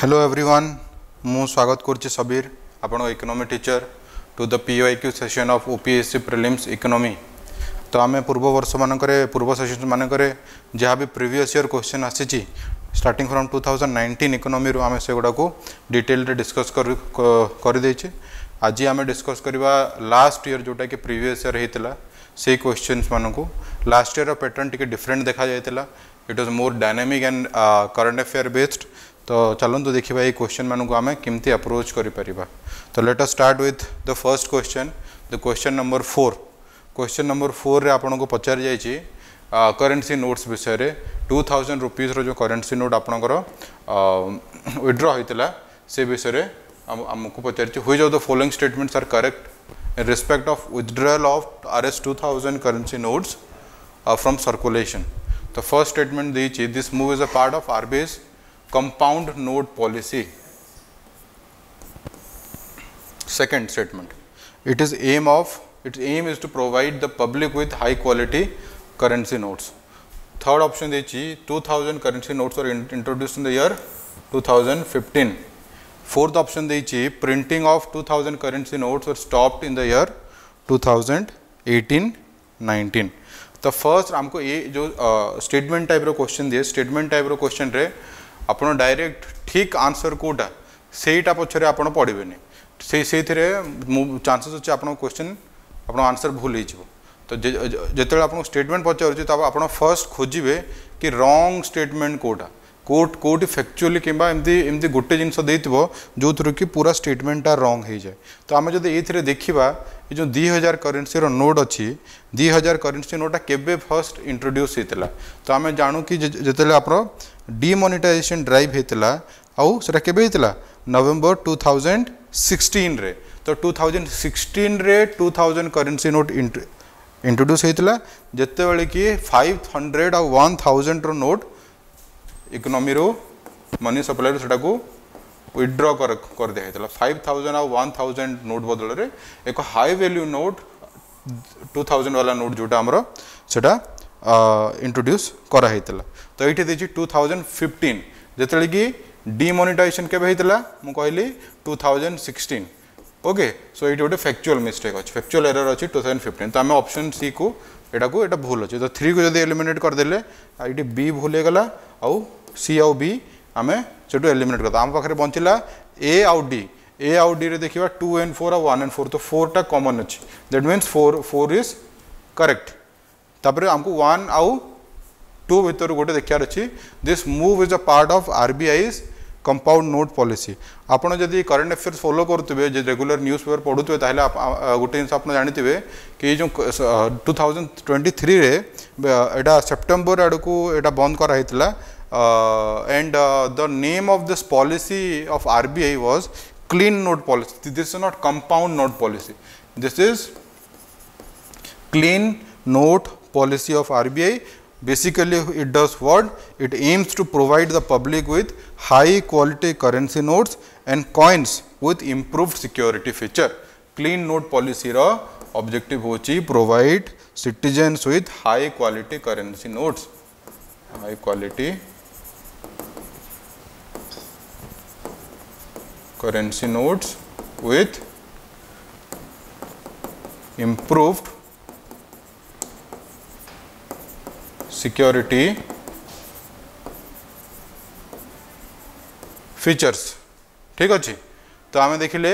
Hello everyone मु स्वागत करुच्ची सबीर आपण economy teacher to the PYQ session of OPSC prelims economy. तो आम पूर्व वर्ष मानक पूर्व सेशन मानक जहाँ भी प्रीवियस ईयर क्वेश्चन आसी स्टार्टिंग फ्रॉम 2019 इकोनॉमी रू आम से गुड़ा को डिटेल रे डिस्कस कर देचे। आज आम डिस्कस करवा लास्ट ईयर जोटा कि प्रीवियस ईयर होता से क्वेश्चंस मानक last year pattern T different देखा जाता। It was more dynamic and current affair based. तो चलते देखा ये क्वेश्चन मानक आम केमती अप्रोच करिपरिबा। तो let us start with the first question, the question number 4। Question number 4 रे आपन को पचार जाइए करेन्सी नोट्स विषय रे 2000 रुपीज रो जो करेन्सी नोट आपनकर विड्रॉ होता से विषय रे आमको पचार which of the following statements are correct in respect of withdrawal of RS 2000 currency notes from circulation. तो first statement the this move is a part of RBI's compound note policy। Second statement, its aim is to provide the public with high quality currency notes। Third option देची 2000 currency notes were introduced in the year 2015। Fourth option देची printing of 2000 currency notes were stopped in the year 2018-19। तो first हमको ये जो statement type रो question दिए, statement type रो question रे आपन direct ठीक answer Kota सेटा पछरे आपन पड़िबेनी से चांसेस अच्छे आपन क्वेश्चन आपन आंसर भूल हो। तो जेते आपन स्टेटमेंट पचार तब आपन फर्स्ट खोजिबे कि रॉन्ग स्टेटमेंट कोटा कोटी फैक्चुअली किंबा एमती गोटे जिनस देथिबो जो थ्रू कि पूरा स्टेटमेंटा रॉन्ग हो जाए। तो आम जब ये देखा ये जो 2000 करेन्सी नोट अच्छी 2000 करेन्सी नोटा केबे फर्स्ट इंट्रोड्यूस होता। तो आम जानू कि जिते आप डिमोनेटाइजेशन ड्राइव होता आउ सेटा केबे होता नवेम्बर 2016 रे। तो 2016 रे 2000 करेन्सी नोट इंट्रोड्यूस होता जिते बड़े कि 500 और 1000 रो नोट इकोनॉमी रो मनी सप्लाई से विड्रॉ कर दिया था। 5000 और 1000 नोट बदल रे एक हाई वैल्यू नोट 2000 वाला नोट जोटा आमर सेटा इंट्रोड्यूस कराई। तो ये देखिए 2015 जिते कि डिमोनेटाइजेशन केबे होता मु कहली 2016। ओके सो ये गोटे फैक्चुअल मिस्टेक अच्छे, फैक्चुअल एरर अच्छी 2015। तो आम ऑप्शन सी को एटा भूल अच्छे। तो 3 को जब एलिमिनेट करदेले ये बी भूल गला आउ सी आउ बी आम से एलिमिनेट करता। आम पाखे बंचला ए आउ डी। ए आउ डी रे देखिए 2 and 4 और 1 and 4। तो 4 टा कॉमन अच्छी दैट मीन्स 4 इज करेक्ट। तापर आमको 1 आउ 2 भीतर गोटे देखार अच्छी this move is a part of RBI's compound note policy. आपड़ जदि करंट अफेयर्स फॉलो करुवे रेगुलर न्यूज पेपर पढ़ुवे ताहले गोटे जिन आप जानते कि जो 2023 रे एटा सेप्टेम्बर आड़ को एटा बंद कराइला and the name of this policy of RBI was clean note policy. This is not compound note policy, this is clean note policy of RBI। Basically it does what? It aims to provide the public with high quality currency notes and coins with improved security feature। Clean note policy रा objective होची provide citizens with high quality currency notes, high quality currency notes with improved security features. ठीक अच्छे। तो आम देखिले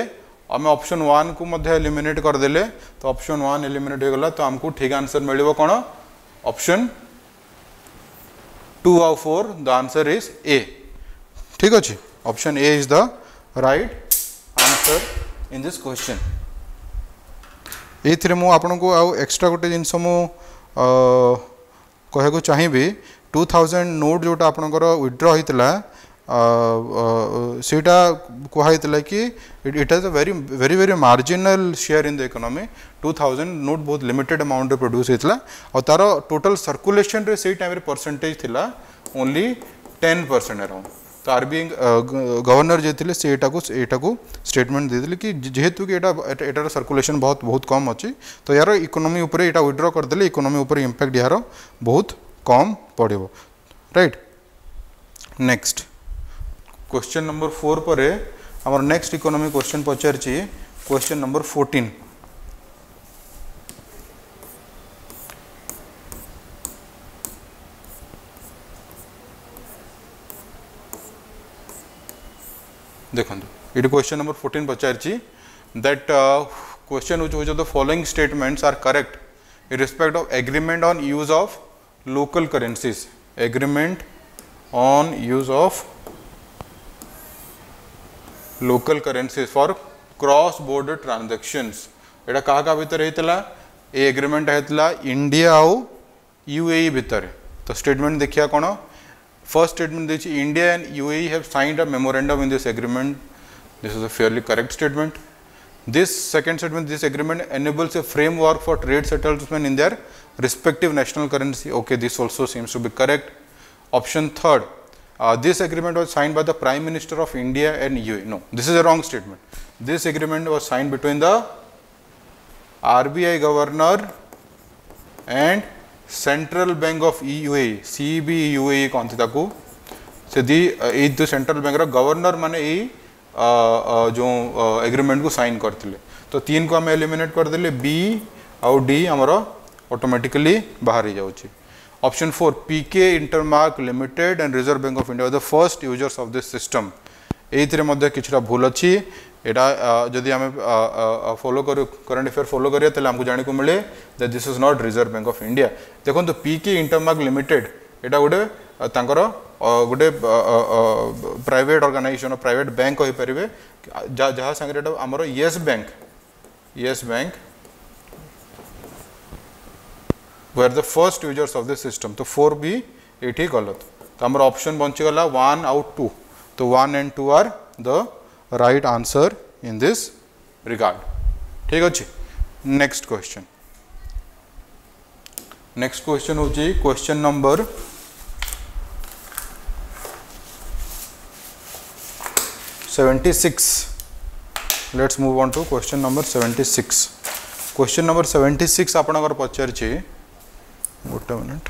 आम option 1 को मध्य eliminate करदेले। तो ऑप्शन 1 एलिमिनेट हो गला। तो आमको ठीक आंसर मिलिबो कौन? ऑप्शन 2 और 4। The answer is a. ठीक अच्छे, option A is the right answer in this question. ये मु आपन को आउ एक्स्ट्रा गोटे जिनस मु कहू चाहिए 2000 नोट जोटा आपनकर विड्रॉ होता सेटा कहला कि it has a very very very marginal share in the economy. 2000 note बहुत लिमिटेड अमाउंट प्रोड्यूस होता और तार टोटल सर्कुलेशन रे से टाइम परसेंटेज थिला ओनली 10% अराउंड। तो RBI गवर्नर जे थे से एटा स्टेटमेंट देते कि जेहेतु कि एटार सर्कुलेशन बहुत कम अच्छी तो यार इकोनॉमी उपरे एटा विड्रॉ करदे इकोनॉमी उपरे इंपैक्ट यार बहुत कम पड़ो। राइट नेक्स्ट क्वेश्चन नंबर 4 पर आमर नेक्स्ट इकोनॉमी क्वेश्चन पचारछि क्वेश्चन नंबर 14 देखो ये क्वेश्चन नंबर 14 पचारछि that question which the following statements are correct in respect of agreement on use of local currencies. Agreement on use of local currencies for cross border transactions. एटा कहा का भीतर हेतला ए agreement हेतला India आउ UAE भीतर. तो स्टेटमेंट देखिया कोन फर्स्ट स्टेटमेंट देछि India and UAE have signed a memorandum in this agreement. This is a fairly correct statement. This second statement, this agreement enables a framework for trade settlement in their respective national currency. Okay, this also seems to be correct. Option third, this agreement was signed by the Prime Minister of India and UAE. No, this is a wrong statement. This agreement was signed between the RBI governor and Central Bank of UAE, CBUAE कौन थी ताकू से दी ये तो central bank रा governor माने ये जो एग्रीमेंट को साइन करते. तो तीन को आम एलिमिनेट करदे बी आउ डी आमर ऑटोमेटिकली बाहर ही जाऊँ. Option 4 PK Intermark Limited and Reserve Bank of India the first users of this system. ये किछटा भूल अच्छी एटा जदि आम फॉलो कर करंट अफेयर फॉलो करिया तले हमको जाने को मिले that this is not reserve Bank of India. देखो तो पीके इंटरमार्क लिमिटेड एटा गोटे तांकर गोटे प्राइवेट ऑर्गेनाइजेशन प्राइवेट बैंक कहि परिबे जहाँ संगे आमर Yes Bank were the first users of this system. तो 4 भी ये गलत. तो आमर ऑप्शन बंचीगला 1 आउट 2. तो 1 and 2 are the right answer in this regard. ठीक अच्छे. नेक्स्ट क्वेश्चन हूँ question number 76. Let's move on to question number 76. Question number 76 आपनकर पचारछि गोटे minute.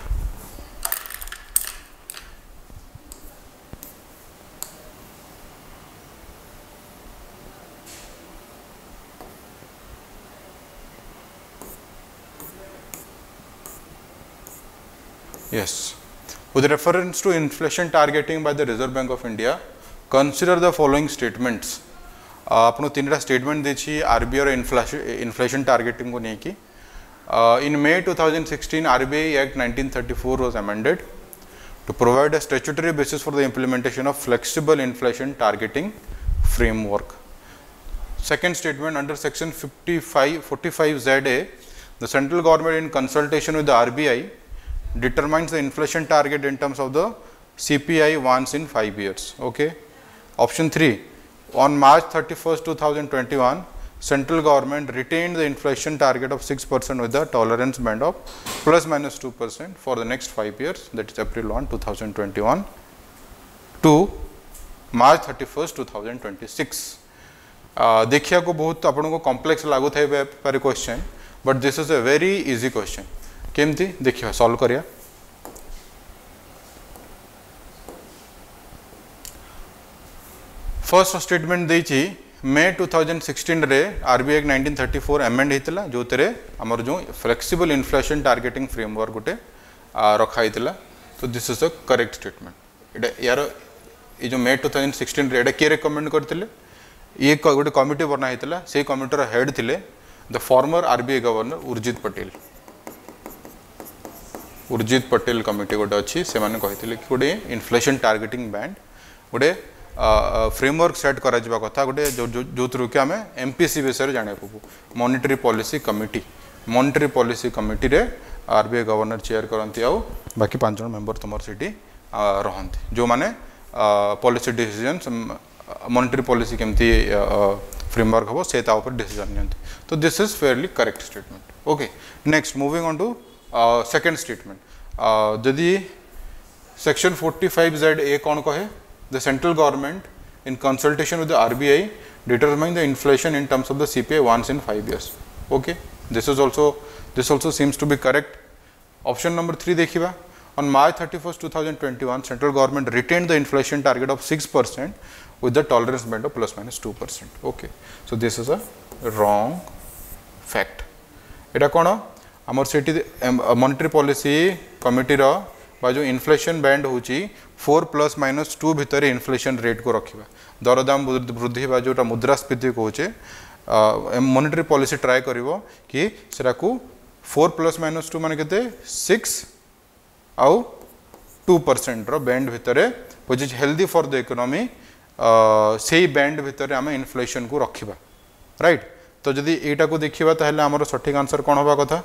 Yes. With reference to inflation targeting by the Reserve Bank of India, consider the following statements. आपनो तीनटा statement देछि RBI रो inflation targeting को नेकी. In May 2016 RBI Act 1934 was amended to provide a statutory basis for the implementation of flexible inflation targeting framework. Second statement, under section 45ZA, the central government in consultation with the RBI determines the inflation target in terms of the CPI once in 5 years. Okay. Option 3, on March 31st 2021, central government retained the inflation target of 6% with the tolerance band of plus minus 2% for the next 5 years, that is April 1 2021 to March 31st 2026. देखिया को बहुत आपन को complex लागू Thai पारे question, but this is a very easy question. केमती देखिया solve करिया. फर्स्ट स्टेटमेंट देछि मे 2016 रे आरबीआई एक्ट 1934 अमेंड हेतला जो तेरे हमर जो फ्लेक्सिबल इन्फ्लेशन टारगेटिंग फ्रेमवर्क गोटे रखा हेतला. तो this is a correct statement. एटा यार ये जो मे 2016 रे एटा के रिकमेंड करथिले, ये गोटे कमिटी बना हेतला. से कमिटीर हेड थिले the former RBI governor Urjit Patel. Urjit Patel committee गोटे अच्छी से माने कहिथिले कि गोटे इन्फ्लेशन टारगेटिंग बैंड गोटे फ्रेमवर्क सेट करा जिबा कथा गोटे जो थ्रू कि आम एमपीसी विषय जाने को मॉनिटरी पॉलिसी कमिटी रे आरबीआई गवर्नर चेयर करती आउ बाकी 5 जन मेंबर तुमर सिटी रहंती जो माने पॉलिसी डिसीजन मॉनिटरी पॉलिसी केमती फ्रेमवर्क हो से ता ऊपर डिसीजन नियंती. तो this is fairly correct statement. Okay. Next moving on to second statement. जदि सेक्शन 45ZA कौन कहे, the central government in consultation with the RBI determine the inflation in terms of the CPI once in 5 years. Okay, this also seems to be correct. Option number 3 देखिबा. On March 31st, 2021, central government retained the inflation target of 6% with the tolerance band of plus minus 2%. Okay, so this is a wrong fact. Eta kono amar seti monetary policy committee ro बा जो inflation band होची 4 plus minus 2 भितर inflation rate को रखिबा दरदाम वृद्धि बा जोटा मुद्रास्फीति कहूचे monetary policy try करिवो कि सेरा को 4 प्लस माइनस 2 माने केते 6 आउ 2% रो बैंड भितर which is healthy for the economy सेही बैंड भितर आमे इन्फ्लेशन को रखिबा राइट तो जदि एटा को देखिबा ताहले हमर सठिक आंसर कोन होबा कथा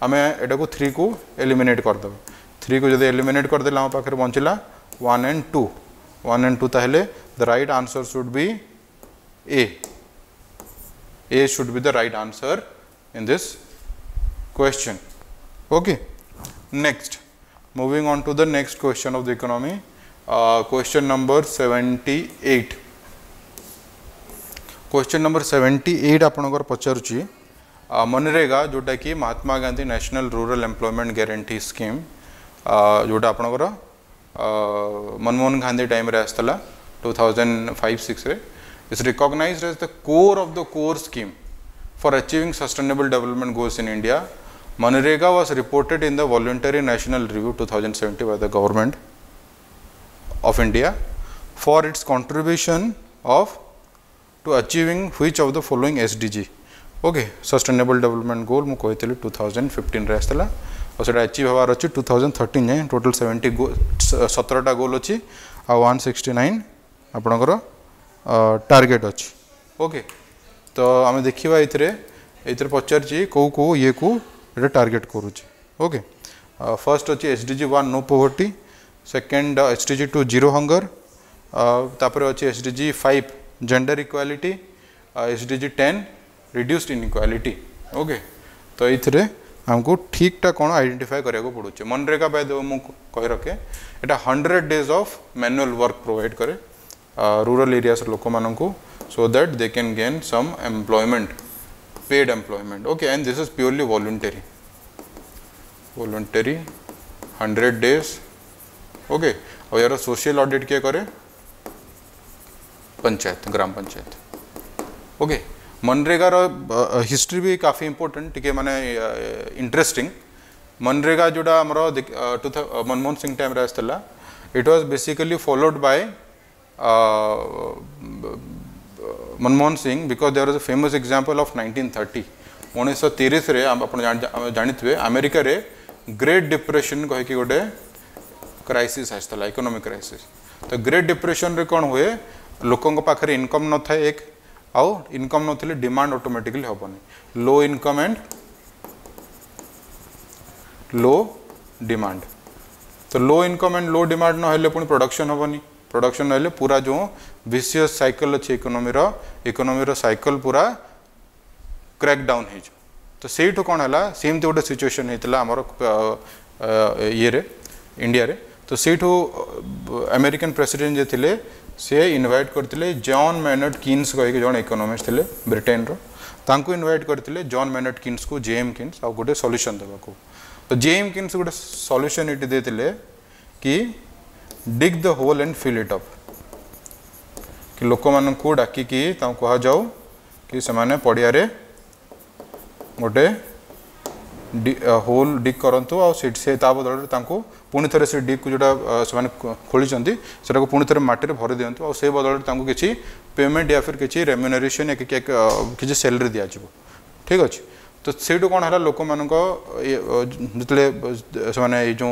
आमे एटा को 3 को एलिमिनेट कर दबा 3 को जब एलिमिनेट कर देला हम पाखे बंचला 1 and 2 ताहले the right answer should be A should be the right answer in this question okay next moving on to the next question of the economy question number 78 question number 78 आपनकर पचारुची मनरेगा जोटा कि Mahatma Gandhi National Rural Employment Guarantee Scheme जोटा आपणकर Manmohan Gandhi time रे आसला 2005-6 रे is recognised as the core of the core scheme for achieving sustainable development goals in India मनरेगा was reported in the voluntary national review 2070 by the government of India for its contribution of to achieving which of the following SDG okay sustainable development goal मु कहते 2015 रे आसला और सेटा achieve हबार अच्छी 2013 जाए टोटल 17टा गोल अच्छी आ 169 आपणकर टार्गेट अच्छी ओके तो आम देखा ये पचार कौ ये को टार्गेट करुच्चे ओके फर्स्ट अच्छी SDG 1 no poverty second SDG 2 zero hunger तापर अच्छी SDG 5 gender equality SDG 10 reduced inequality okay तो ये हमको ठीकटा कौन आइडेंटिफाई करिया को पड़ुचे मनरेगा बाय द मु कहि रखे एटा 100 days of manual work provide करे रूरल एरियास लोक माननकु so that they can gain some employment paid employment okay and this is purely voluntary 100 days okay और यार सोशल ऑडिट किए करे पंचायत ग्राम पंचायत ओके मनरेगा हिस्ट्री भी काफ़ी इंपोर्टेंट टिके माने इंटरेस्टिंग मनरेगा जोड़ा आमर मनमोहन सिंह टाइम रे आसला it was basically followed by Manmohan Singh because there is a famous example of 1930 1930 रे आप जानिथिबे अमेरिका रे ग्रेट डिप्रेशन कह कि गोटे क्राइसिस आसला इकोनॉमिक क्राइसिस तो ग्रेट डिप्रेशन रे कौन हुए लोकों पाखे इनकम न थाए एक आउ इनकम नथिले डिमांड ऑटोमेटिकली हेबनी low income and low demand तो low income and low demand न हेले पुनी प्रोडक्शन हेबनी प्रोडक्शन न हेले पूरा जो विशियस साइकिल अच्छे इकोनॉमी रो साइकिल पूरा क्रैक डाउन हो तो सेठू कौन है सेमती गोटे सिचुएशन होता आमर ये रे इंडिया रे तो सेठू अमेरिकन प्रेसिडेंट जे थिले से इनवाइट करते जॉन मैनर्ड कीन्स कहीकि जन इकोनॉमिस्ट थे ब्रिटेन रो इनवाइट करते जॉन मैनर्ड कीन्स को जेएम कीन्स आ गोटे सॉल्यूशन देवाको तो जेएम कीन्स गोटे सॉल्यूशन ये देते कि dig the hole and fill it up कि लोक मान को डाकिकी कह जाऊ कि से पड़िया गोटे होल डिग करंतु आ से बदल पुणी थे से डिग को जोटा से खोली से पुणी थे मटी भरी दिंतु आ से बदल किसी पेमेंट या फिर किसी रेम्यूनरेशन या किसी सैलरी दि जाव ठीक अच्छे तो से कौन है लोक मान जो जो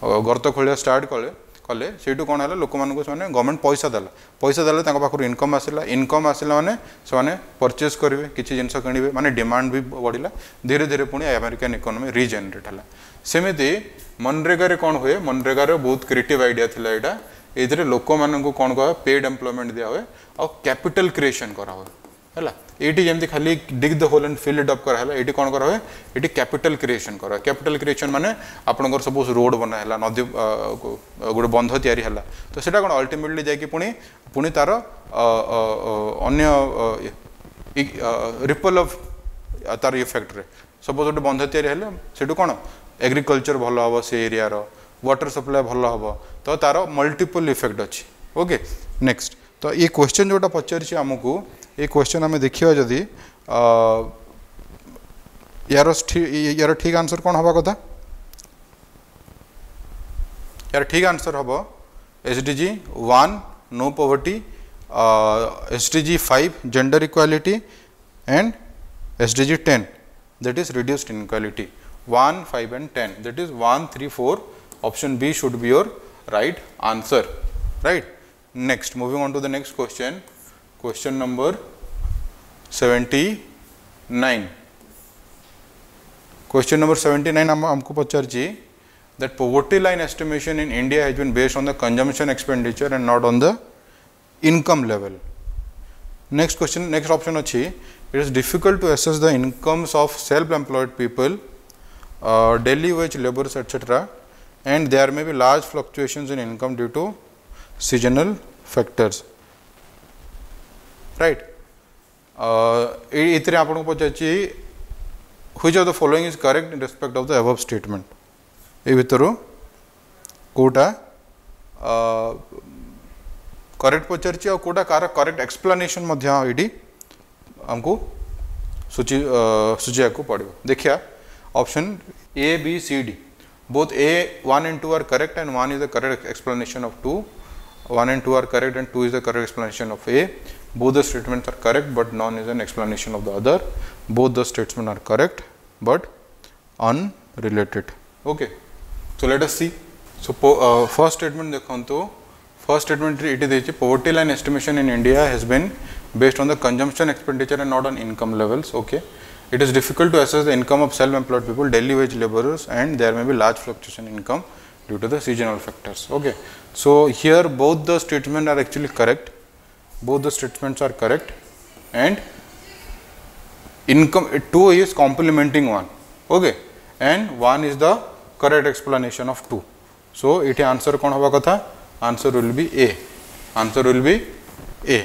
गर्त खोलिया स्टार्ट कले कले से कौन है लोक मानक गवर्नमेंट पैसा देला पाखर इनकम आसला माने से परचेज करेंगे किसी जिनस किणवे माने डिमांड भी बढ़ला धीरे धीरे पुणी अमेरिकन इकोनॉमी रिजेनरेट है सेमती मनरेगा रे कौन हुए मनरेगा रे बहुत क्रिएटिव आइडिया थिला एटा एथिरे लोक मानक कौन कह पेड एम्प्लॉयमेंट दिया हुए और कैपिटल क्रिएशन करा हुए है ये जमी खाली dig the hole and fill it up करा ये कौन करा हुए ये कैपिटल क्रिएशन करा कैपिटल क्रिएशन माने आपनकर सपोज रोड बना है नदी गोटे बंध तैयारी है तो सेटा कौन अल्टीमेटली जाकि पुणी तार अन्य रिपल ऑफ तार इफेक्ट रे सपोज गोटे बंध तैयारी है से कौन एग्रीकल्चर भल हम से एरिया वाटर सप्लाई भल हम तो तार मल्टीपल इफेक्ट अच्छी ओके नेक्स्ट तो ये क्वेश्चन जोटा पचारि आमको ये क्वेश्चन आम देखा जदि यार ठीक आंसर कौन हवा कथा यार ठीक आंसर हम SDG 1 no poverty SDG 5 gender equality and SDG 10 that is reduced inequality 1 5 and 10 that is 1 3 4 option B should be your right answer right next moving on to the next question number 79 question number 79 हमको पचार that poverty line estimation in India has been based on the consumption expenditure and not on the income level. Next question, next option achi, it is difficult to assess the incomes of self-employed people, daily wage laborers etc. and there may be large fluctuations in income due to seasonal factors. Right? इतने आपन को पचाची which of the following is correct in respect of the above statement? ए भितर कोटा correct पचारि आ Kota car correct explanation ये आमको सूचिया को पड़ो देखिया option A B C D both A 1 and 2 are correct and 1 is the correct explanation of 2 1 and 2 are correct and 2 is the correct explanation of A both the statements are correct but none is an explanation of the other both the statements are correct but unrelated okay so let us see so first statement देखो first statement it is poverty line estimation in India has been based on the consumption expenditure and not on income levels okay it is difficult to assess the income of self-employed people daily wage laborers and there may be large fluctuation in income due to the seasonal factors okay so here both the statements are actually correct both the statements are correct and income 2 is complementing 1 okay and 1 is the correct explanation of 2 so it answer कौन हवा कथा answer will be A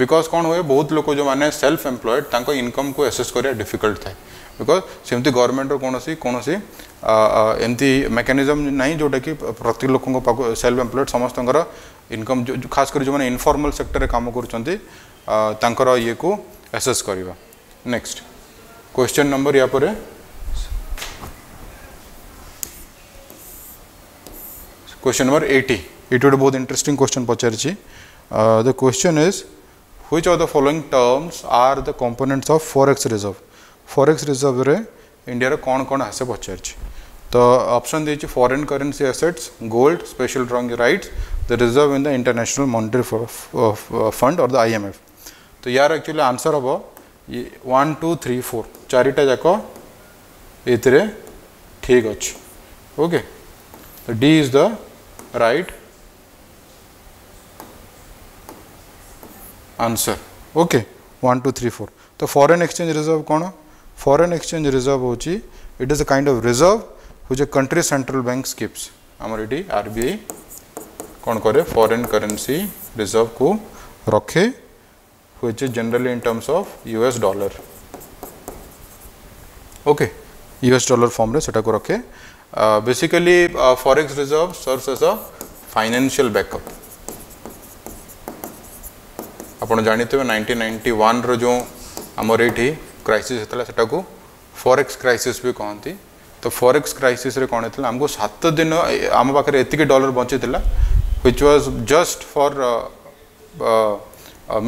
because कौन हुए बहुत लोग जो माने self employed तांको इनकम को एसेस करिया डिफिकल्ट थाए बिकॉज सेमती गवर्नमेंट कौन एमती मेकानिजम नहीं जोटा कि प्रति लोक सेल्फ एम्प्लॉयड समस्त इनकम जो खास कर जो माने इनफॉर्मल सेक्टर काम कर ये को एसेस करवा नेक्स्ट क्वेश्चन नंबर या पर question number 80 it would बहुत interesting question पचारि the question is which of the following terms are the components of forex reserve रे इंडिया रे कौन कौन आसे पचारि तो ऑप्शन देछि foreign currency assets gold special drawing rights the reserve in the international monetary fund or the IMF तो यार actually answer हम 1 2 3 4 चारिटा जाक ये ठीक अच्छे ओके तो D is the right answer okay 1 2 3 4 तो foreign exchange reserve कौन foreign exchange reserve होची it is a kind of reserve which a country central bank keeps हमर एटी RBI कौन करे foreign currency reserve को रखे which is generally in terms of US dollar okay US dollar form रे सेटा को रखे basically forex reserve serves as a financial backup आपण जानते हो 1991 रो जो हमर एठी क्राइसिस हेतला सेटा को forex crisis भी कहंती तो forex crisis रे कोन हेतला हमको 7 दिन हम पाखरे एतिके dollar बंचितला which was just for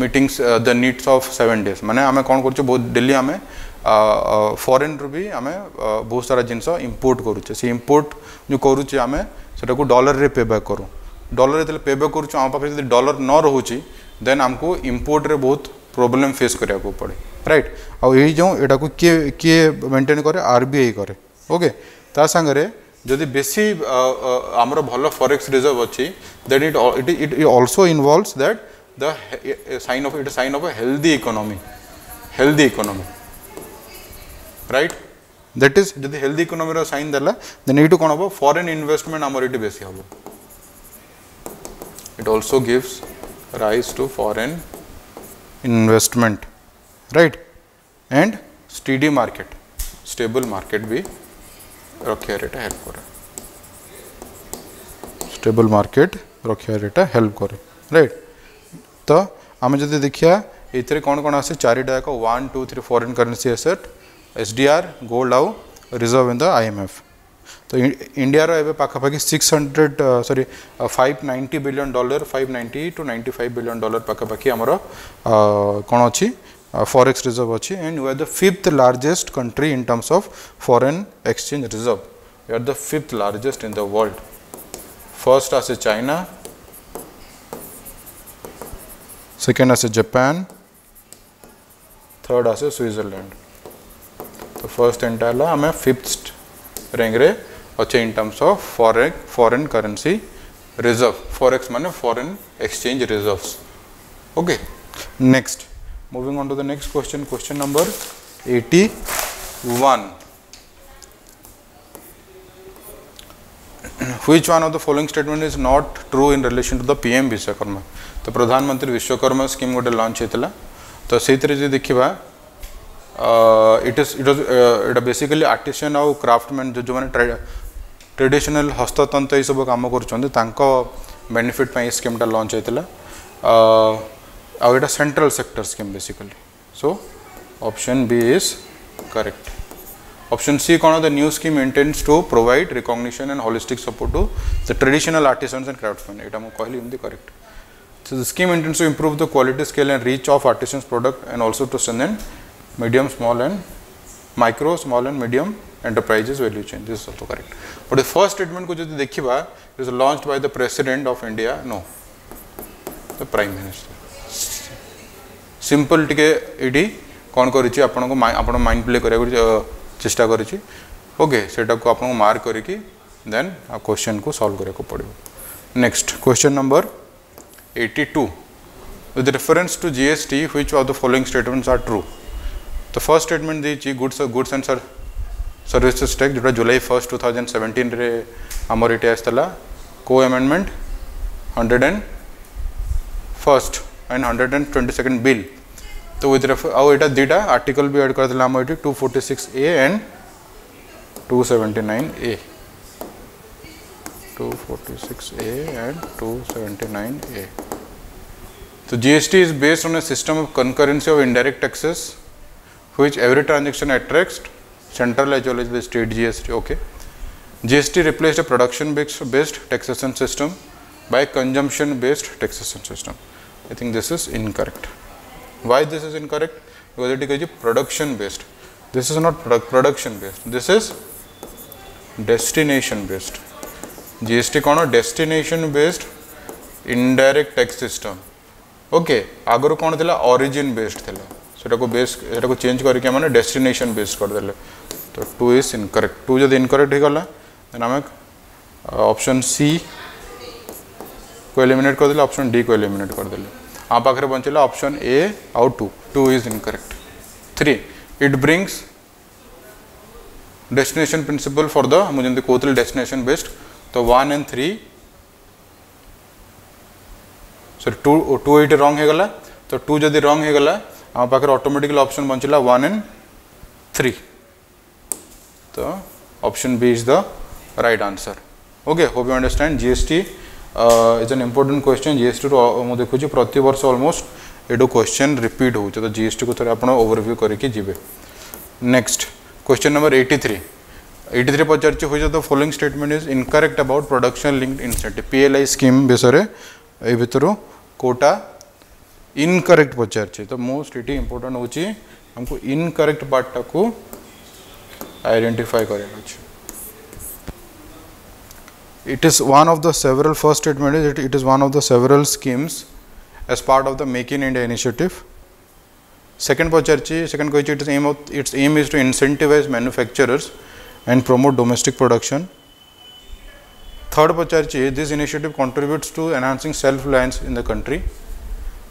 meetings the needs of 7 days माने हमें कोन करछु बहुत डेली हमें फॉरेन रू भी आम बहुत सारा जिनस इंपोर्ट करुचे से इंपोर्ट जो करुचे आम से डॉलर रे पे बैक करूँ डॉलर जो पे बैक करुँ आम पाखे जब डॉलर न रोचे देन आमको इंपोर्ट रे बहुत प्रॉब्लम फेस करा पड़े राइट आई जो यहाँ को किए मेंटेन करे RBI करे ओके ता सांगरे जदि बेसी आमर भल फॉरेक्स रिजर्व अच्छी that it also involves that the sign of a healthy economy right that is जदि हेल्दी इकोनॉमी रो साइन देला देन इटू कोन हो फॉरेन इन्वेस्टमेंट आमर इटी बेसी हो it also gives rise to foreign investment right and steady market stable market भी रखिया एटा हेल्प करे स्टेबल मार्केट रखिया एटा हेल्प करे राइट। तो आम जब देखिया ये कौन कौन आसे चारिटा जाक 1 2 3 foreign currency asset SDR gold आउ रिजर्व इन द आईएमएफ। तो इंडिया रो एबे पाखापाखि 590 billion dollar 590 to 95 billion dollar पाखापाखि आमर कौन अच्छी फॉरेक्स रिजर्व अच्छी and we are the 5th largest country in terms of foreign exchange reserve. We are the 5th largest in the world. First आसे चाइना, सेकेंड आसे Japan, third आसे Switzerland. तो first entire आम 5th rank रे अच्छे in terms of foreign currency reserve. Forex माने foreign exchange reserves. Okay next moving on to the next question. Question number 81 which one of the following statement is not true in relation to the PM Vishwakarma. तो प्रधानमंत्री Vishwakarma scheme गोटे launch होता तो से देखा it basically artisan आउ craftsman जो मैंने ट्रेडिशनल हस्ततंत्र ये सब कम कर बेनिफिट स्कीमटा लॉन्च होता आउटा central sector scheme basically. So option B is correct. Option C कौन the new scheme intends to provide recognition and holistic support to the traditional artisans and craftsman. यहाँ मुझे कहली एमती correct. So the scheme intends to improve the quality scale and reach of artisans product and also to strengthen medium small and micro small and medium enterprises value chain। this is also correct। but the first statement को जो देखिबा it is launched by the president of India, no the prime minister। simple टिके AD कोन करिछि आपन को आपन mind play करिया चेष्टा करिछि। Okay सेटा को आपन को मार्क करिकि देन आ क्वेश्चन को सॉल्व करिया को पड़िबो। Next question number 82 with reference to GST which of the following statements are true। तो first statement the goods and services tax जो जुलाई 1 2017 रे आमर ये आसला को amendment 101st and 122nd bill. तो विथ आउ एटा दीटा आर्टिकल भी ऐड कर आम ये 246A and 279A 246A and 279A। तो GST is based on a system of concurrency of indirect taxes which every transaction attracts central as well as the state GST। okay, GST replaced a production based taxation system by consumption based taxation system। I think this is incorrect। why this is incorrect? because it is production based। this is not production based, this is destination based। GST कौन destination based indirect tax system। Okay आगुरी कौन थिला origin based थिला सेटा को base एटा को change करके माने डेस्टिनेशन बेस्ड कर देले। तो 2 इज इनकरेक्ट। 2 जब इनकरेक्ट हो गला देन हम ऑप्शन सी को एलिमिनेट कर देले, ऑप्शन डी को एलिमिनेट कर देले। आ पाखरे बंचला ऑप्शन ए आउ 2। 2 is incorrect. 3 it brings destination principle for the मुझे कहते डेस्टिनेशन बेस्ड। तो 1 and 3 सॉरी 2 ये रॉन्ग हो गला। तो 2 जदि रॉन्ग हो गला आम पाखे ऑटोमेटिकली ऑप्शन बंचला 1 and 3। तो option B is the right answer. Okay hope you understand. GST is an important question. GST मुझे देखुची प्रति वर्ष ऑलमोस्ट एडो क्वेश्चन रिपीट हो। तो जीएसटी को थोड़े आप ओवरव्यू करके जीवे। नेक्स्ट क्वेश्चन नंबर 83 पचार हुई the following statement is incorrect about production linked incentive. PLI scheme विषय ए भितर कोटा इनकरेक्ट पचार। तो मोस्ट ये इंपोर्टेंट होची हमको इनकरेक्ट पार्टा को आइडेंटिफाई करना। It is one of the several first statement is it is one of the several schemes as part of the Make in India initiative. Second पचार second कही its aim is to incentivise manufacturers and promote domestic production. Third पचार this initiative contributes to enhancing self reliance in the country.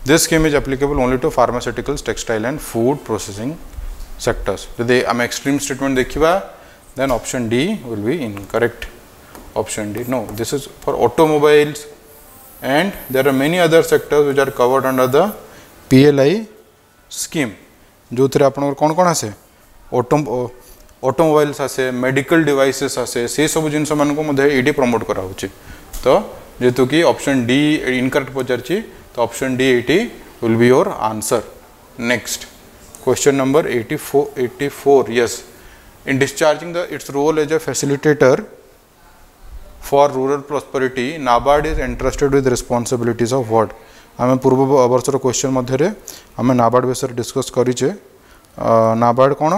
This scheme is applicable only to pharmaceuticals, textile and food processing sectors। यदि आम extreme statement देखिबा then option D will be incorrect। option D no, this is for automobiles and there are many other sectors which are covered under the PLI scheme। जो थे आप कौन कौन आसे automobiles आसे मेडिकल डिवाइसेस आसे से सब जिन मान को ये प्रमोट करा तो जेहेतु कि ऑप्शन डी इनकरेक्ट पचारची तो ऑप्शन डी ये will be your answer. Next question number 84 yes, in discharging its role as a facilitator for rural prosperity, NABARD is entrusted with responsibilities of what? आम पूर्व वर्षर question मध्य आम नाबार्ड विषय discuss करें। नाबार्ड कौन?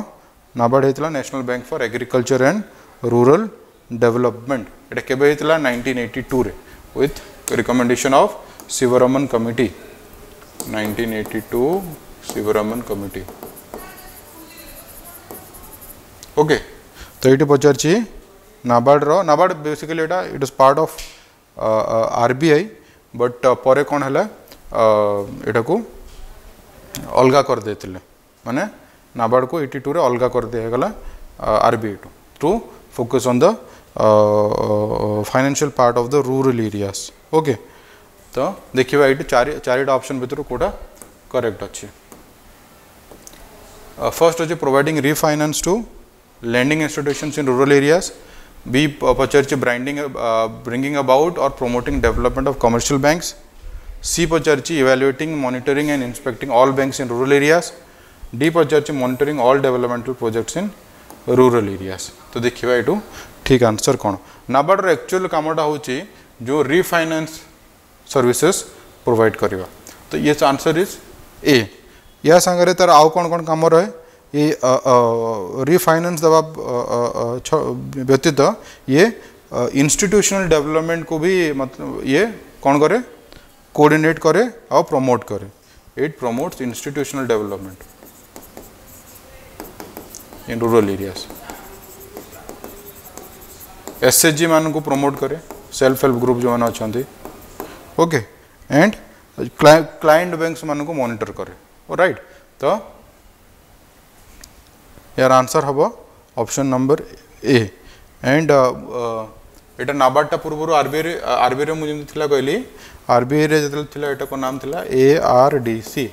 नाबार्ड होता National Bank for Agriculture and Rural Development. ये केबे होता 1982 रे with recommendation of Sivaraman committee. 1982 Sivaraman committee. Okay तो ये पचार NABARD basically it is part of RBI but पर कौन है यहाँ को अलगा कर देते माने नाबार्ड को 82 रे अलगा कर दिगला RBI to focus on the financial part of the rural areas. Okay तो देखिए ये चारिटा ऑप्शन भितर कोटा करेक्ट अच्छे। फर्स्ट अच्छे providing refinance to lending institutions in rural areas, B पचारची bringing about or promoting development of commercial banks, C पचारची evaluating, monitoring and inspecting all banks in rural areas, D पचारची monitoring all developmental projects in rural areas। तो देखिए ये ठीक answer कौन? NABARD actual कामटा हूँ जो रीफाइनान्स services provide करवा तो ये आंसर इज ए। या सांगे तार आउ कौन कौन काम रहे ये रीफाइनान्स दवा व्यतीत ये इंस्टीट्यूशनल डेवलपमेंट को भी मतलब ये कौन करे कोऑर्डिनेट करे और प्रमोट करे। It promotes institutional development in rural areas. SHG मान को प्रमोट करे, सेल्फ हेल्प ग्रुप जो मैंने अच्छा। ओके एंड क्लाइंट बैंक्स मान को मॉनिटर करे। राइट तो यार आंसर हम ऑप्शन नंबर ए। एंड एटा नाबार्डटा पूर्व आरबीआई मुझे कहली आरबीआई जो एटा को नाम था ARDC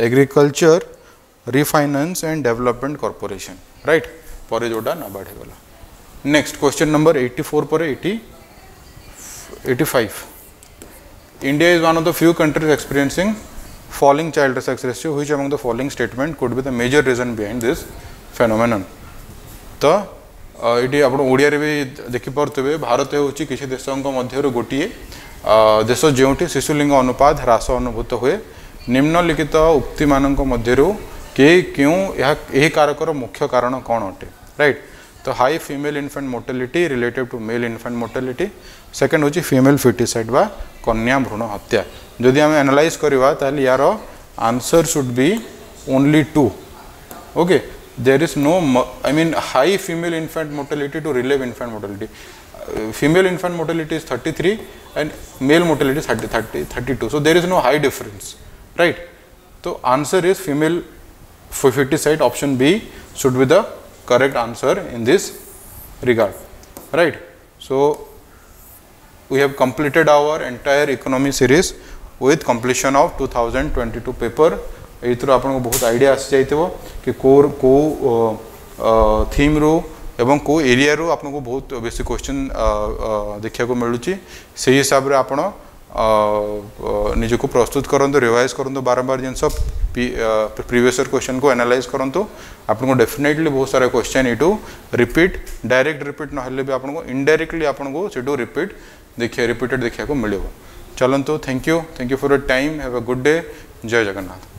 Agriculture Refinance and Development Corporation. Right पर जोटा नाबार्ड होगा। नेक्स्ट क्वेश्चन नंबर 84 पर 85 India is one of the few countries experiencing falling child sex ratio, which among the following statement could be the major reason behind this phenomenon? तो ये आप ओडिया रे भी देखिपे भारत होची किसी देशों मध्य गोटे देश जो शिशुलिंग अनुपात ह्रास अनुभूत हुए निम्नलिखित उक्ति मानक मध्यरु के क्यों यह कारकर मुख्य कारण कौन अटे? राइट तो high female infant mortality related to male infant mortality. Second होची फीमेल फिटिसाइड बा कन्या भ्रूण हत्या। जदि आम एनालाइज करवा ताल यार answer should be only 2। Okay there is no I mean high female infant mortality to relative infant mortality. Female infant mortality is 33 and male mortality 32, so there is no high difference, right? तो answer is female foeticide, option B should be the correct answer in this regard, right? So we have completed our entire economy series with completion of 2022 paper। एथर आपको बहुत idea आसी जाइथिबो कि को theme रो एवं को area रो आपको बहुत बेसी क्वेश्चन देखा मिलूँ। से हिसाब से आपण निजको प्रस्तुत करंतु, रिवाइज करंतु, बारंबार जिनस प्रीवियस क्वेश्चन को एनालाइज करंतु। आपको डेफिनेटली बहुत सारा क्वेश्चन इटू रिपीट, डायरेक्ट रिपीट नहले भी आपको इनडायरेक्टली आपको सेटू रिपीटेड देखा मिले। चलंतु, thank you for your time. Have a good day. जय जगन्नाथ।